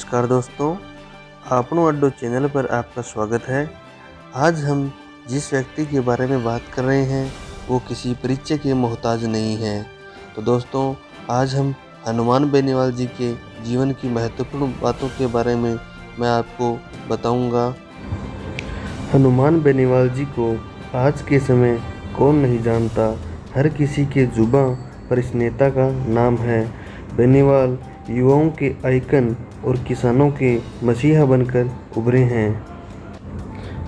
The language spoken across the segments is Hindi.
नमस्कार दोस्तों, आपनो अड्डो चैनल पर आपका स्वागत है। आज हम जिस व्यक्ति के बारे में बात कर रहे हैं वो किसी परिचय के मोहताज नहीं है। तो दोस्तों, आज हम हनुमान बेनीवाल जी के जीवन की महत्वपूर्ण बातों के बारे में मैं आपको बताऊंगा। हनुमान बेनीवाल जी को आज के समय कौन नहीं जानता, हर किसी के जुबां पर इस नेता का नाम है। बेनीवाल युवाओं के आइकन और किसानों के मसीहा बनकर उभरे हैं।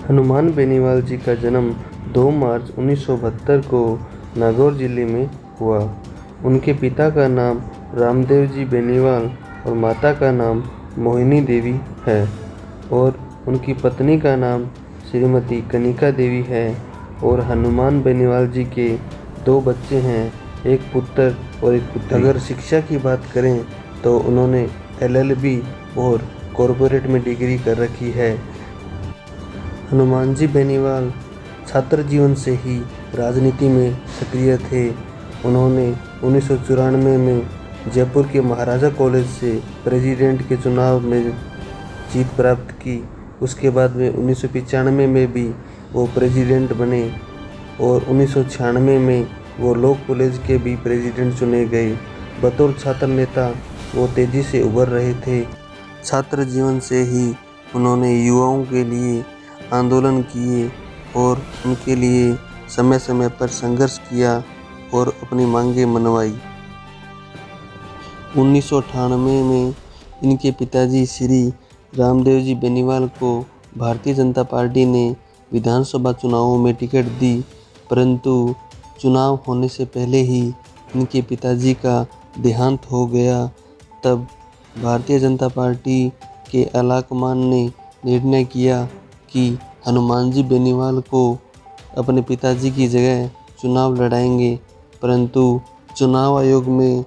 हनुमान बेनीवाल जी का जन्म 2 मार्च 1972 को नागौर जिले में हुआ। उनके पिता का नाम रामदेव जी बेनीवाल और माता का नाम मोहिनी देवी है और उनकी पत्नी का नाम श्रीमती कनिका देवी है। और हनुमान बेनीवाल जी के 2 बच्चे हैं, एक पुत्र और एक पुत्री। अगर शिक्षा की बात करें तो उन्होंने LLB और कॉरपोरेट में डिग्री कर रखी है। हनुमान जी बेनीवाल छात्र जीवन से ही राजनीति में सक्रिय थे। उन्होंने 1994 में जयपुर के महाराजा कॉलेज से प्रेसिडेंट के चुनाव में जीत प्राप्त की। उसके बाद में 1995 में भी वो प्रेसिडेंट बने और 1996 में वो लॉ कॉलेज के भी प्रेसिडेंट चुने गए। बतौर छात्र नेता वो तेज़ी से उभर रहे थे। छात्र जीवन से ही उन्होंने युवाओं के लिए आंदोलन किए और उनके लिए समय समय पर संघर्ष किया और अपनी मांगें मनवाई। 1998 में इनके पिताजी श्री रामदेव जी बेनीवाल को भारतीय जनता पार्टी ने विधानसभा चुनावों में टिकट दी, परंतु चुनाव होने से पहले ही इनके पिताजी का देहांत हो गया। तब भारतीय जनता पार्टी के आलाकमान ने निर्णय किया कि हनुमान जी बेनीवाल को अपने पिताजी की जगह चुनाव लड़ाएंगे, परंतु चुनाव आयोग में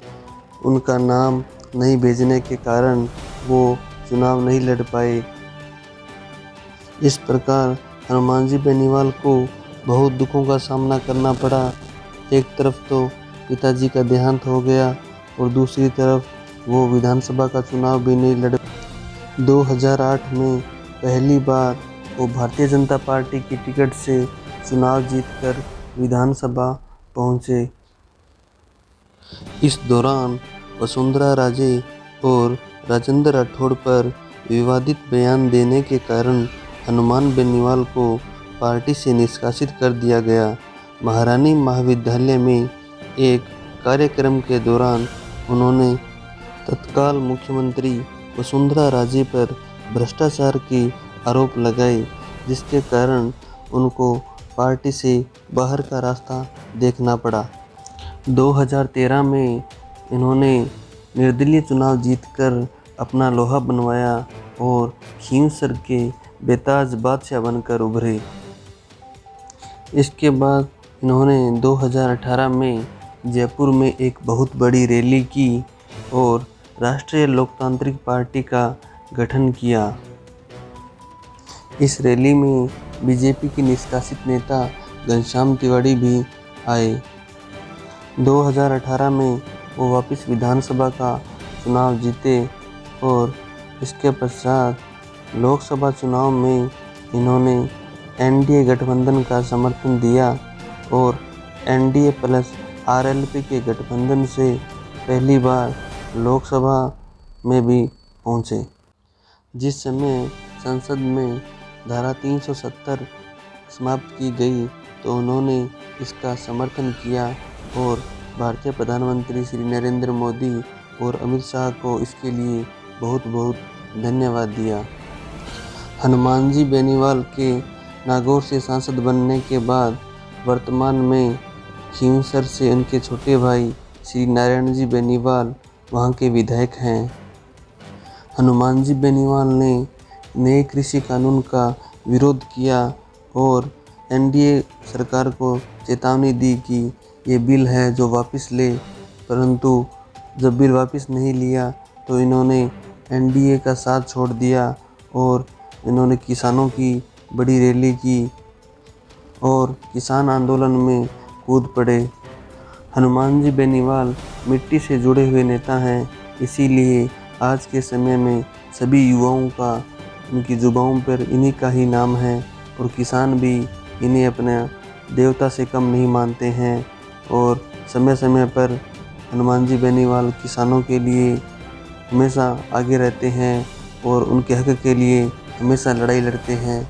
उनका नाम नहीं भेजने के कारण वो चुनाव नहीं लड़ पाए। इस प्रकार हनुमान जी बेनीवाल को बहुत दुखों का सामना करना पड़ा। एक तरफ तो पिताजी का देहांत हो गया और दूसरी तरफ वो विधानसभा का चुनाव भी नहीं लड़। 2008 में पहली बार वो भारतीय जनता पार्टी की टिकट से चुनाव जीतकर विधानसभा पहुँचे। इस दौरान वसुंधरा राजे और राजेंद्र राठौड़ पर विवादित बयान देने के कारण हनुमान बेनीवाल को पार्टी से निष्कासित कर दिया गया। महारानी महाविद्यालय में एक कार्यक्रम के दौरान उन्होंने तत्काल मुख्यमंत्री वसुंधरा राजे पर भ्रष्टाचार के आरोप लगाए, जिसके कारण उनको पार्टी से बाहर का रास्ता देखना पड़ा। 2013 में इन्होंने निर्दलीय चुनाव जीतकर अपना लोहा बनवाया और खींवसर के बेताज बादशाह बनकर उभरे। इसके बाद इन्होंने 2018 में जयपुर में एक बहुत बड़ी रैली की और राष्ट्रीय लोकतांत्रिक पार्टी का गठन किया। इस रैली में बीजेपी के निष्कासित नेता घनश्याम तिवारी भी आए। 2018 में वो वापस विधानसभा का चुनाव जीते और इसके पश्चात लोकसभा चुनाव में इन्होंने NDA गठबंधन का समर्थन दिया और NDA प्लस RLP के गठबंधन से पहली बार लोकसभा में भी पहुंचे। जिस समय संसद में धारा 370 समाप्त की गई तो उन्होंने इसका समर्थन किया और भारतीय प्रधानमंत्री श्री नरेंद्र मोदी और अमित शाह को इसके लिए बहुत बहुत धन्यवाद दिया। हनुमान जी बेनीवाल के नागौर से सांसद बनने के बाद वर्तमान में खींवसर से उनके छोटे भाई श्री नारायण जी बेनीवाल वहाँ के विधायक हैं। हनुमान जी बेनीवाल ने नए कृषि कानून का विरोध किया और NDA सरकार को चेतावनी दी कि ये बिल है जो वापस ले, परंतु जब बिल वापस नहीं लिया तो इन्होंने NDA का साथ छोड़ दिया और इन्होंने किसानों की बड़ी रैली की और किसान आंदोलन में कूद पड़े। हनुमान जी बेनीवाल मिट्टी से जुड़े हुए नेता हैं, इसीलिए आज के समय में सभी युवाओं का, उनकी जुबान पर इन्हीं का ही नाम है और किसान भी इन्हें अपने देवता से कम नहीं मानते हैं और समय समय पर हनुमान जी बेनीवाल किसानों के लिए हमेशा आगे रहते हैं और उनके हक के लिए हमेशा लड़ाई लड़ते हैं।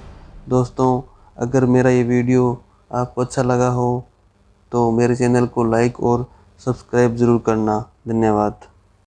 दोस्तों, अगर मेरा ये वीडियो आपको अच्छा लगा हो तो मेरे चैनल को लाइक और सब्सक्राइब ज़रूर करना। धन्यवाद।